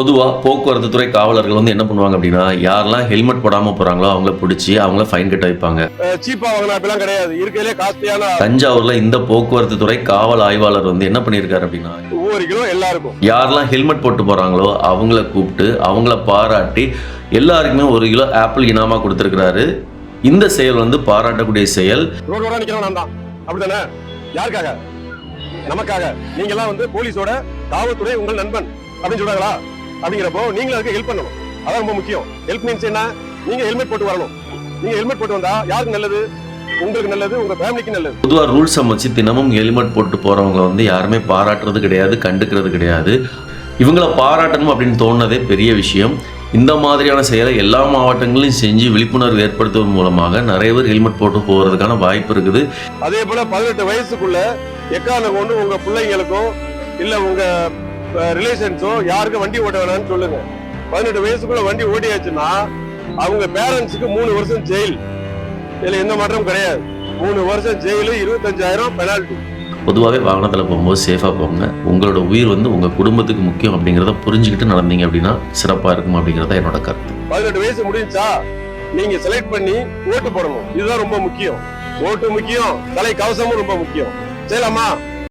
பொதுவா போக்குவரத்து துறை காவலர்கள் வந்து என்ன பண்ணுவாங்க அப்படின்னா, யாரெல்லாம் ஹெல்மெட் போடாம போறாங்களோ அவங்கள பிடிச்சி அவங்கள ஃபைன் கட்ட வைப்பாங்க. சீப்பா வாங்கினா அப்படிலாம் கிடையாது. இருக்கிறதுலே காஸ்ட்லியான தஞ்சாவூர்ல இந்த போக்குவரத்து துறை காவல் ஆய்வாளர் வந்து என்ன பண்ணியிருக்காரு அப்படின்னா, ஒவ்வொரு கிலோ எல்லாருக்கும் யாரெல்லாம் ஹெல்மெட் போட்டு போறாங்களோ அவங்கள கூப்பிட்டு அவங்கள பாராட்டி எல்லாருக்குமே 1 கிலோ ஆப்பிள் இனாமா கொடுத்திருக்கிறாரு. இந்த செயல் வந்து பாராட்டக்கூடிய செயல். ரோடோட நிக்கிறோம் நான் தான். அப்படிதானே? யாருக்காக? நமக்காக. நீங்க எல்லாம் வந்து போலீஸோட காவல்துறை உங்கள் நண்பன் அப்படின்னு சொல்றாங்களா? அப்படிங்கிறப்போ நீங்களும் அதுக்கு ஹெல்ப் பண்ணணும். அதான் ரொம்ப முக்கியம். ஹெல்ப் மீன்ஸ் என்ன? நீங்க ஹெல்மெட் போட்டு வரணும். நீங்க ஹெல்மெட் போட்டு வந்தா யாருக்கு நல்லது? உங்களுக்கு நல்லது, உங்க ஃபேமிலிக்கு நல்லது. பொதுவாக ரூல்ஸ் அமைச்சு தினமும் ஹெல்மெட் போட்டு போறவங்க வந்து யாருமே பாராட்டுறது கிடையாது, கண்டுக்கிறது கிடையாது. இவங்கள பாராட்டணும் அப்படின்னு தோணுனதே பெரிய விஷயம். இந்த மாதிரியான செயலை எல்லா மாவட்டங்களையும் செஞ்சு விழிப்புணர்வு ஏற்படுத்துவதன் மூலமாக நிறைய பேர் ஹெல்மெட் போட்டு போகிறதுக்கான வாய்ப்பு இருக்குது. அதே போல 18 வயசுக்குள்ள எக்காரணம் கொண்டு உங்க பிள்ளைங்களுக்கும் இல்ல உங்க ரிலேஷன்ஸோ யாருக்கும் வண்டி ஓட்ட வேணாம்னு சொல்லுங்க. 18 வயசுக்குள்ள வண்டி ஓட்டியாச்சுன்னா அவங்க பேரண்ட்ஸுக்கு 3 வருஷம் ஜெயில். இதுல எந்த மாற்றமும் கிடையாது. 3 வருஷம் ஜெயிலு, 25,000 பெனால்டி. பொதுவாகவே வாகனத்தில் போகும்போது சேஃபாக போங்க. உங்களோட உயிர் வந்து உங்கள் குடும்பத்துக்கு முக்கியம் அப்படிங்கிறத புரிஞ்சுக்கிட்டு நடந்தீங்க அப்படின்னா சிறப்பாக இருக்கும் அப்படிங்கிறத என்னோட கருத்து. 18 வயசு முடிஞ்சா நீங்க செலக்ட் பண்ணி ஓட்டு போடணும். இதுதான் ரொம்ப முக்கியம். ஓட்டு முக்கியம், தலை கவசமும் ரொம்ப முக்கியம். செய்யலாமா?